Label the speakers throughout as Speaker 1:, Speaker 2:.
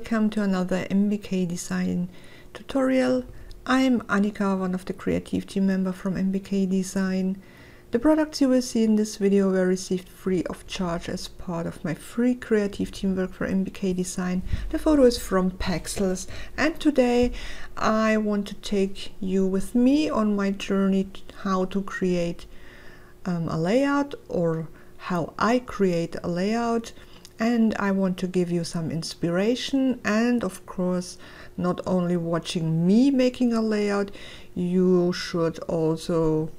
Speaker 1: welcome to another MBK Design tutorial. I'm Annika, one of the creative team member from MBK Design. The products you will see in this video were received free of charge as part of my free creative teamwork for MBK Design. The photo is from Pexels, and today I want to take you with me on my journey how to create a layout, or how I create a layout. And I want to give you some inspiration, and of course not only watching me making a layout, you should also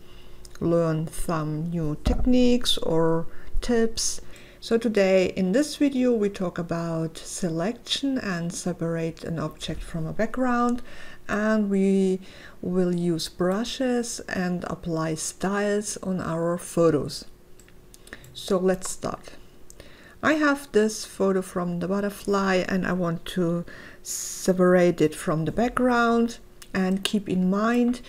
Speaker 1: learn some new techniques or tips. So today in this video we talk about selection and separate an object from a background, and we will use brushes and apply styles on our photos. So let's start. I have this photo from the butterfly and I want to separate it from the background. And keep in mind,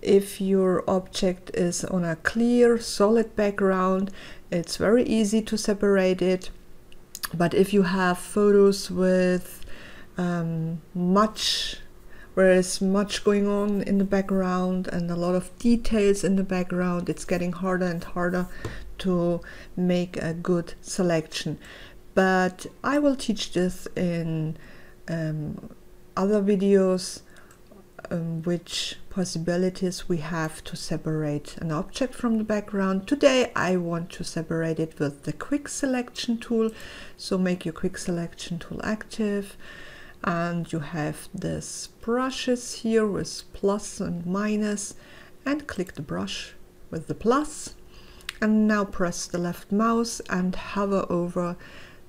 Speaker 1: if your object is on a clear solid background, it's very easy to separate it. But if you have photos with where is much going on in the background and a lot of details in the background, it's getting harder and harder to make a good selection. But I will teach this in other videos, which possibilities we have to separate an object from the background. Today I want to separate it with the quick selection tool. So make your quick selection tool active, and you have this brushes here with plus and minus, and click the brush with the plus. And now press the left mouse and hover over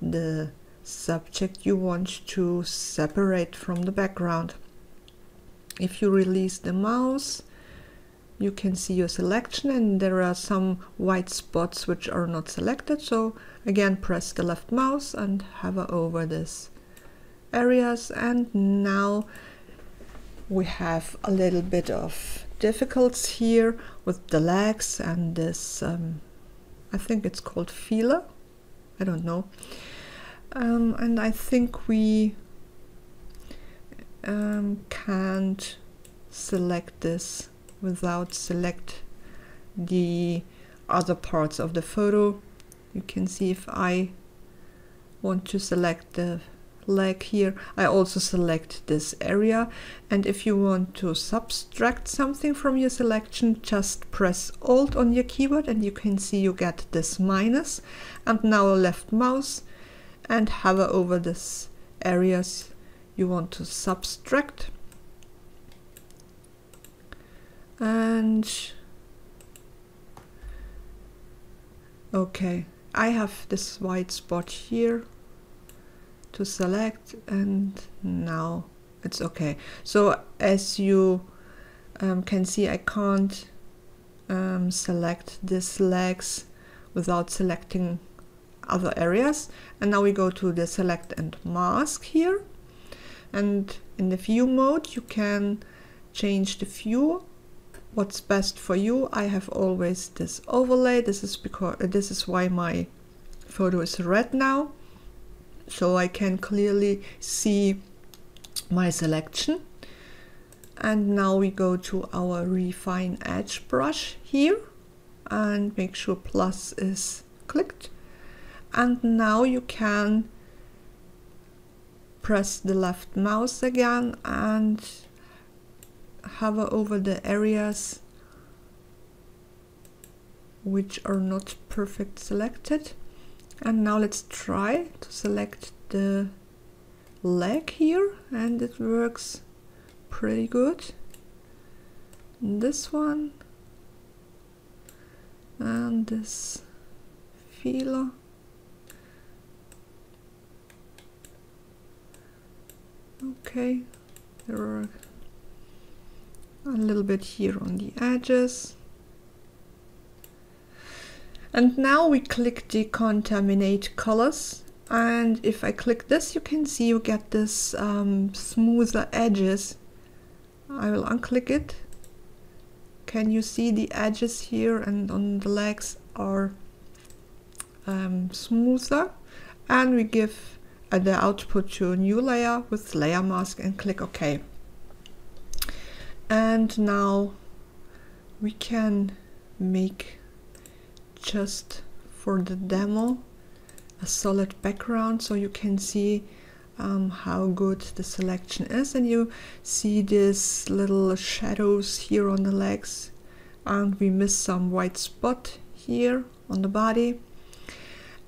Speaker 1: the subject you want to separate from the background. If you release the mouse, you can see your selection, and there are some white spots which are not selected. So again, press the left mouse and hover over this areas. And now we have a little bit of difficulties here with the legs and this I think it's called feeler, I don't know, and I think we can't select this without select the other parts of the photo. You can see if I want to select the leg here, I also select this area. And if you want to subtract something from your selection, just press Alt on your keyboard and you can see you get this minus. And now left mouse and hover over this areas you want to subtract. And okay, I have this white spot here to select, and now it's okay. So as you can see, I can't select these legs without selecting other areas. And now we go to the select and mask here, and in the view mode you can change the view, what's best for you. I have always this overlay. This is why my photo is red now, so I can clearly see my selection. And now we go to our refine edge brush here and make sure plus is clicked. And now you can press the left mouse again and hover over the areas which are not perfect selected. And now let's try to select the leg here, and it works pretty good. This one and this feeler. Okay, there are a little bit here on the edges. And now we click the contaminate colors, and if I click this, you can see you get this smoother edges. I will unclick it. Can you see the edges here and on the legs are smoother? And we give the output to a new layer with layer mask and click OK. And now we can make, just for the demo, a solid background so you can see how good the selection is. And you see these little shadows here on the legs, and we miss some white spot here on the body.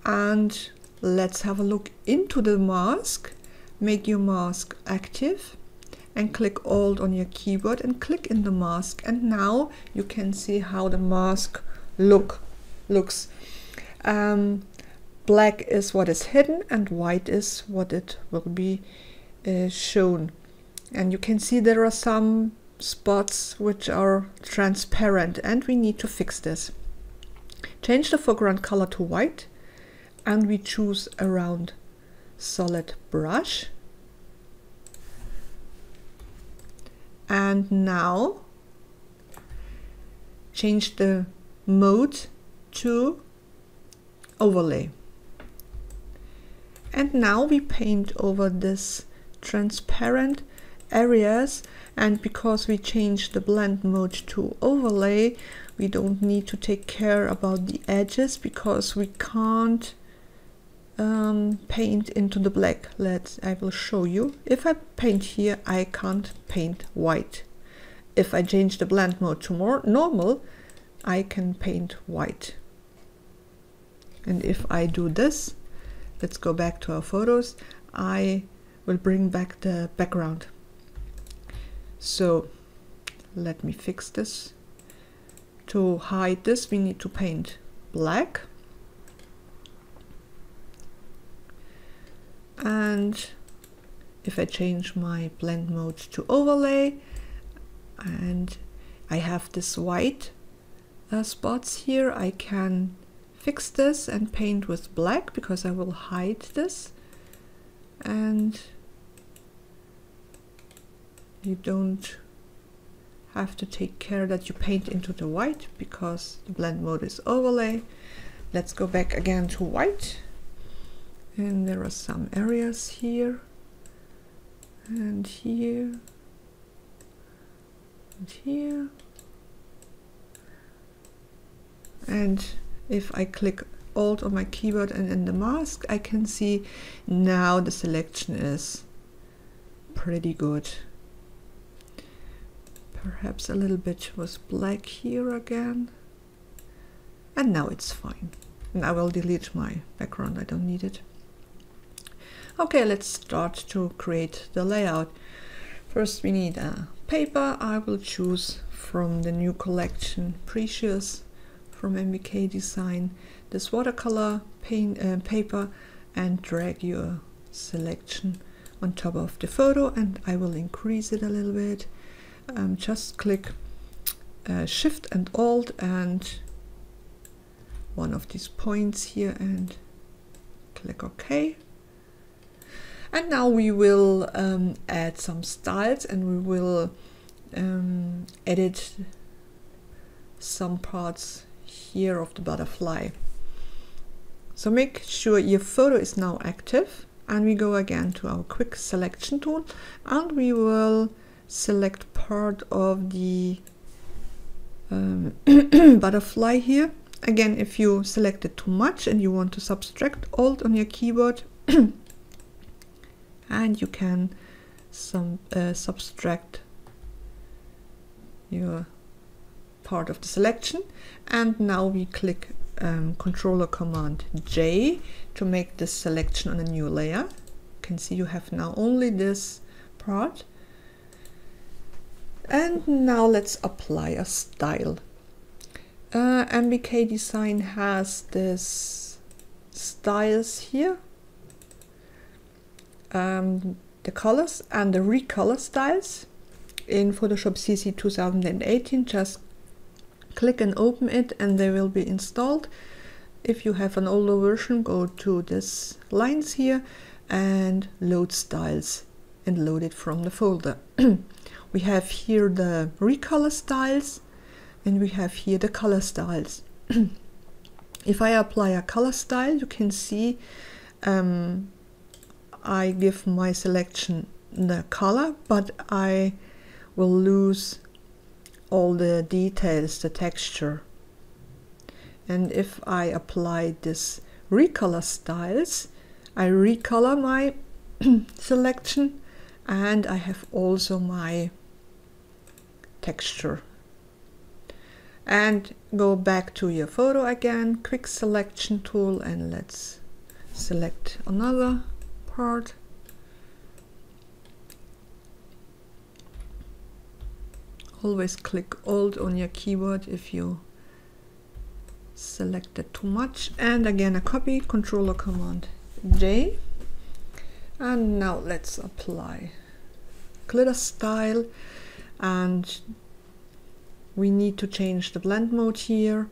Speaker 1: And let's have a look into the mask. Make your mask active and click Alt on your keyboard and click in the mask, and now you can see how the mask looks. Black is what is hidden and white is what it will be shown. And you can see there are some spots which are transparent, and we need to fix this. Change the foreground color to white, and we choose a round solid brush. And now change the mode to overlay. And now we paint over this transparent areas, and because we changed the blend mode to overlay, we don't need to take care about the edges because we can't paint into the black. I will show you. If I paint here, I can't paint white. If I change the blend mode to more normal, I can paint white. And if I do this, let's go back to our photos, I will bring back the background. So let me fix this. To hide this, we need to paint black. And if I change my blend mode to overlay, and I have this white spots here, I can fix this and paint with black because I will hide this. And you don't have to take care that you paint into the white because the blend mode is overlay. Let's go back again to white. And there are some areas here and here and here. And if I click Alt on my keyboard and in the mask, I can see now the selection is pretty good. Perhaps a little bit was black here again. And now it's fine. And I will delete my background, I don't need it. Okay, let's start to create the layout. First we need a paper. I will choose from the new collection Precious from MBK Design this watercolor paper, and drag your selection on top of the photo, and I will increase it a little bit. Just click Shift and Alt and one of these points here and click OK. And now we will add some styles, and we will edit some parts here of the butterfly. So make sure your photo is now active, and we go again to our quick selection tool, and we will select part of the butterfly here. Again, if you selected too much and you want to subtract, Alt on your keyboard and you can subtract your part of the selection. And now we click Controller Command J to make this selection on a new layer. You can see you have now only this part. And now let's apply a style. MBK Design has this styles here, the colors and the recolor styles in Photoshop CC 2018. Just click and open it and they will be installed. If you have an older version, go to this lines here and load styles and load it from the folder. We have here the recolor styles and we have here the color styles. If I apply a color style, you can see I give my selection the color, but I will lose all the details, the texture. And if I apply this recolor styles, I recolor my selection, and I have also my texture. And go back to your photo again, quick selection tool, and let's select another part. Always click Alt on your keyboard if you selected too much. And again a copy, Controller Command J. And now let's apply glitter style, and we need to change the blend mode here,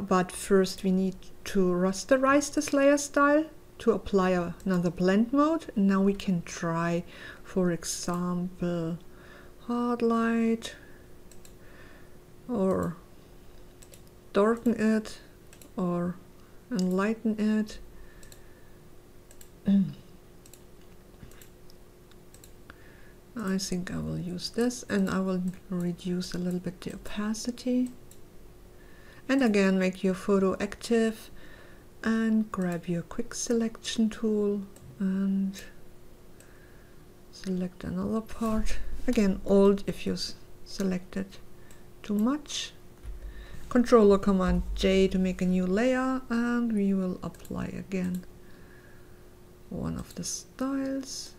Speaker 1: but first we need to rasterize this layer style to apply another blend mode. And now we can try, for example, hard light, or darken it, or enlighten it. I think I will use this, and I will reduce a little bit the opacity. And again, make your photo active and grab your quick selection tool and select another part. Again, Alt if you selected too much. Controller Command J to make a new layer, and we will apply again one of the styles.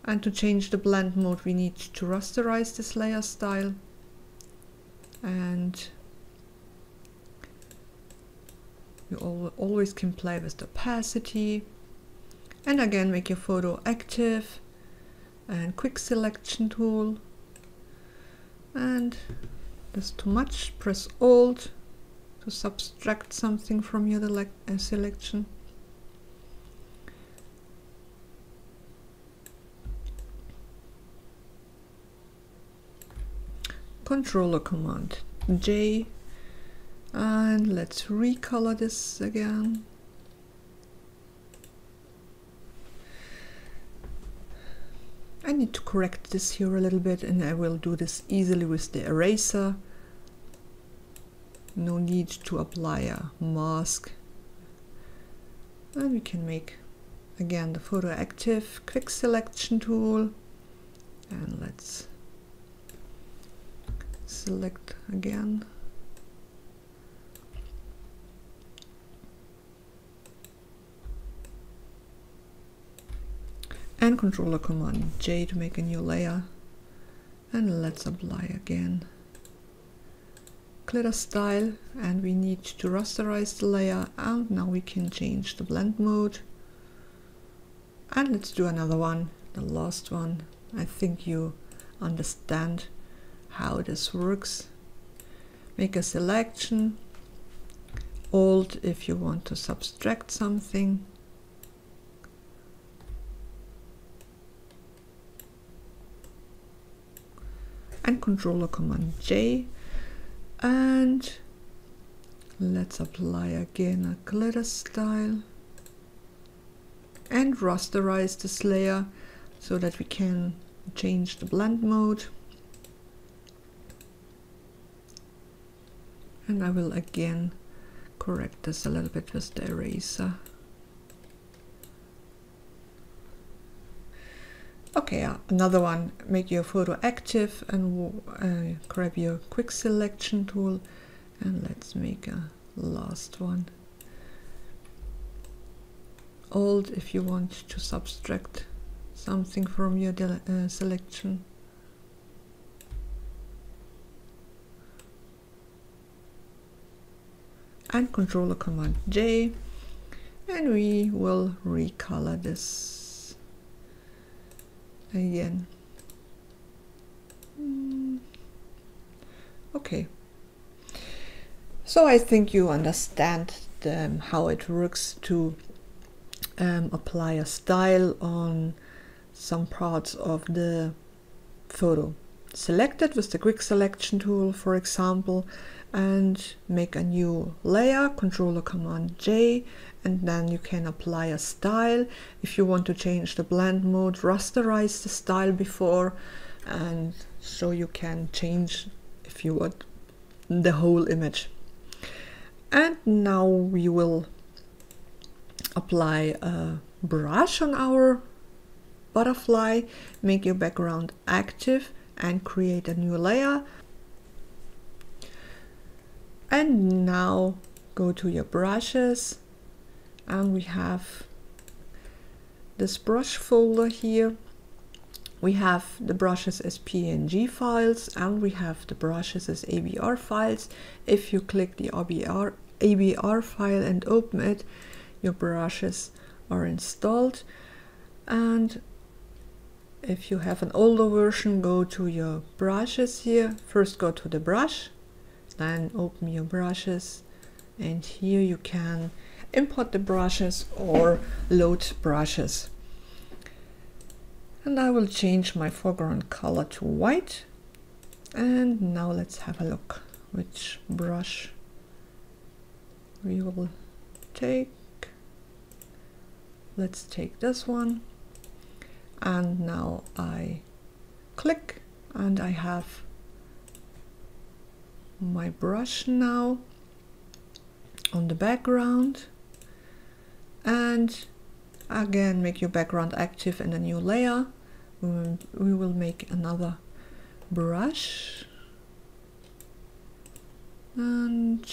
Speaker 1: And to change the blend mode, we need to rasterize this layer style, and you always can play with the opacity. And again, make your photo active and quick selection tool. And that's too much, press Alt to subtract something from your selection. Controller Command J, and let's recolor this again. I need to correct this here a little bit, and I will do this easily with the eraser. No need to apply a mask. And we can make again the photo active, quick selection tool, and let's select again. And Controller Command J to make a new layer, and let's apply again glitter style, and we need to rasterize the layer, and now we can change the blend mode. And let's do another one, the last one. I think you understand how this works. Make a selection, Alt if you want to subtract something, and Controller Command J, and let's apply again a glitter style and rasterize this layer so that we can change the blend mode. And I will again correct this a little bit with the eraser. Okay, another one, make your photo active and grab your quick selection tool, and let's make a last one. Alt if you want to subtract something from your selection. And Controller Command J, and we will recolor this again. Okay, so I think you understand how it works to apply a style on some parts of the photo. select it with the quick selection tool, for example, and make a new layer, Control or Command J, and then you can apply a style. If you want to change the blend mode, rasterize the style before, and so you can change, if you want, the whole image. And now we will apply a brush on our butterfly, make your background active and create a new layer. And now go to your brushes, and we have this brush folder here. We have the brushes as PNG files and we have the brushes as ABR files. If you click the ABR file and open it, your brushes are installed. And if you have an older version, go to your brushes here. First go to the brush, then open your brushes, and here you can import the brushes or load brushes. And I will change my foreground color to white. And now let's have a look which brush we will take. Let's take this one. And now I click and I have my brush now on the background. And again, make your background active in a new layer. We will make another brush, and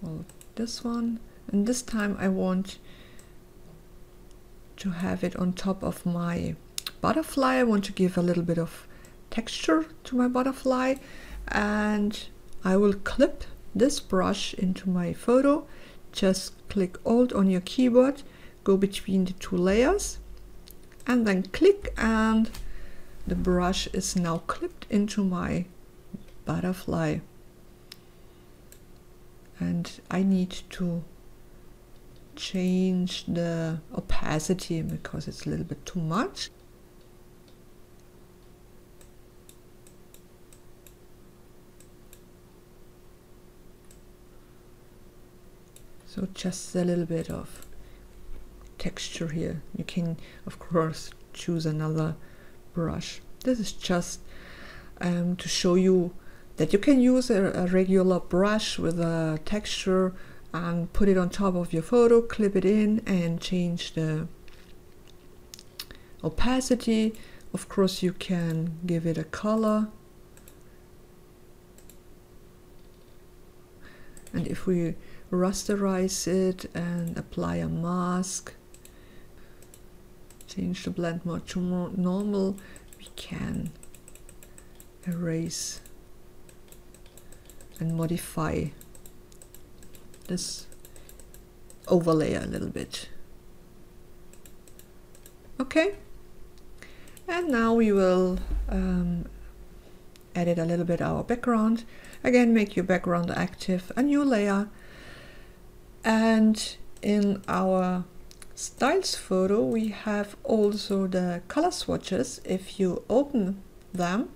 Speaker 1: well, this one, and this time I want to have it on top of my butterfly. I want to give a little bit of texture to my butterfly, and I will clip this brush into my photo. Just click Alt on your keyboard, go between the two layers, and then click, and the brush is now clipped into my butterfly. And I need to change the opacity because it's a little bit too much. So just a little bit of texture here. You can, of course, choose another brush. This is just to show you that you can use a regular brush with a texture and put it on top of your photo, clip it in, and change the opacity. Of course, you can give it a color. And if we rasterize it and apply a mask, change the blend mode to more normal, we can erase and modify this overlay a little bit. Okay, and now we will edit a little bit our background. Again, make your background active, a new layer. And in our styles photo, we have also the color swatches. If you open them,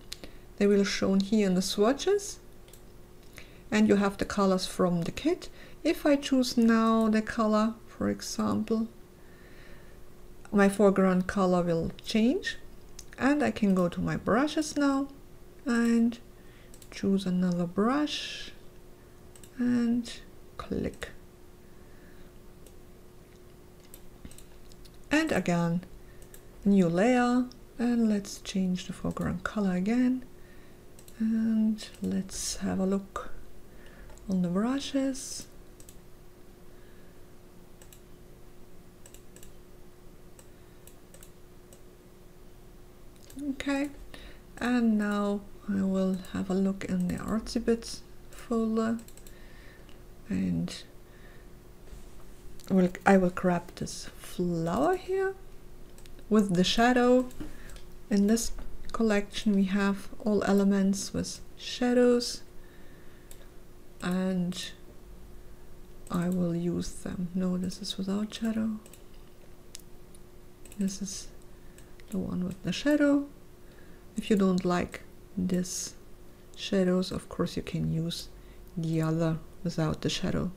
Speaker 1: they will shown here in the swatches. And you have the colors from the kit. If I choose now the color, for example, my foreground color will change. And I can go to my brushes now and choose another brush and click. And again, new layer, and let's change the foreground color again. And let's have a look on the brushes. Okay, and now I will have a look in the Artsy Bits folder, and I will grab this flower here with the shadow. In this collection we have all elements with shadows, and I will use them. No, this is without shadow. This is the one with the shadow. If you don't like this shadows, of course you can use the other without the shadow.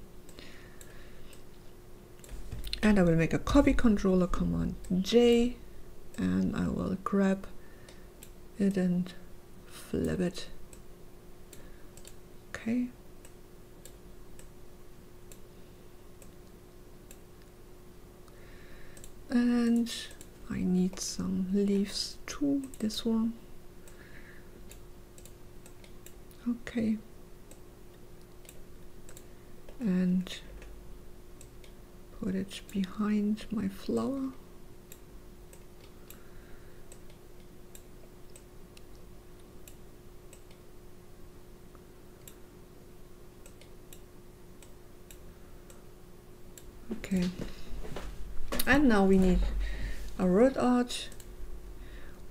Speaker 1: And I will make a copy, Controller Command J, and I will grab it and flip it. Okay. And I need some leaves too, this one. Okay. And put it behind my flower. Okay. And now we need a word art.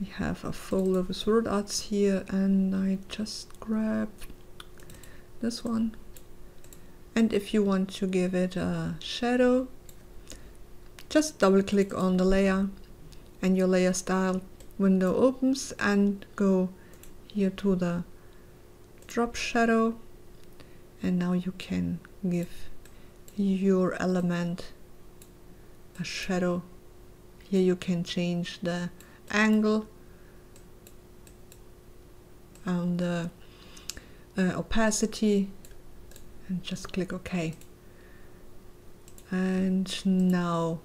Speaker 1: We have a folder with word arts here, and I just grab this one. And if you want to give it a shadow, just double click on the layer and your layer style window opens, and go here to the drop shadow, and now you can give your element a shadow. Here you can change the angle and the opacity, and just click OK. And now,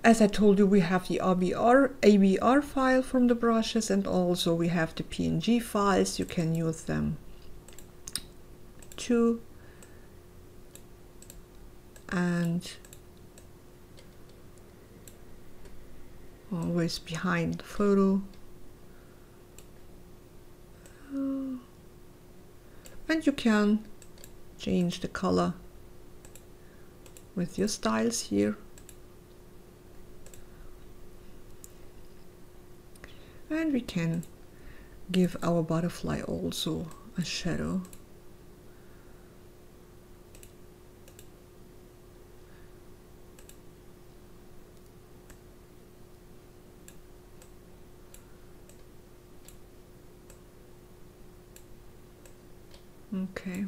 Speaker 1: as I told you, we have the ABR file from the brushes, and also we have the PNG files. You can use them too. And always behind the photo. And you can change the color with your styles here. And we can give our butterfly also a shadow. Okay.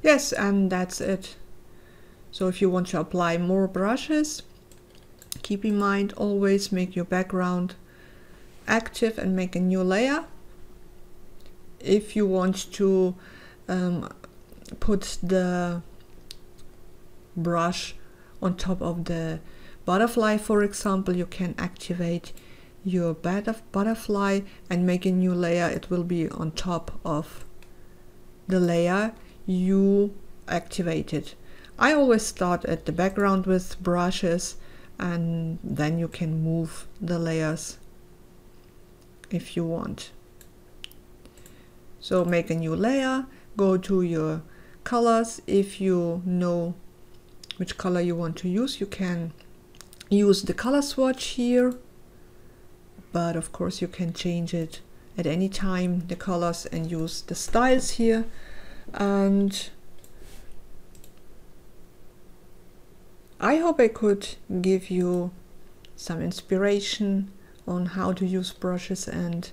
Speaker 1: Yes, and that's it. So if you want to apply more brushes, keep in mind always make your background active and make a new layer. If you want to put the brush on top of the butterfly, for example, you can activate your butterfly and make a new layer. It will be on top of the layer you activated. I always start at the background with brushes, and then you can move the layers if you want. So make a new layer, go to your colors. If you know which color you want to use, you can use the color swatch here, but of course you can change it at any time, the colors, and use the styles here. And I hope I could give you some inspiration on how to use brushes and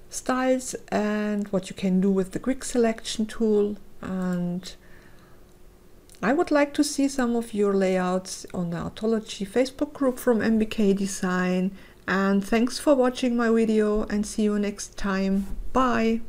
Speaker 1: styles and what you can do with the quick selection tool. And I would like to see some of your layouts on the Artology Facebook group from MBK Design. And thanks for watching my video, and see you next time. Bye!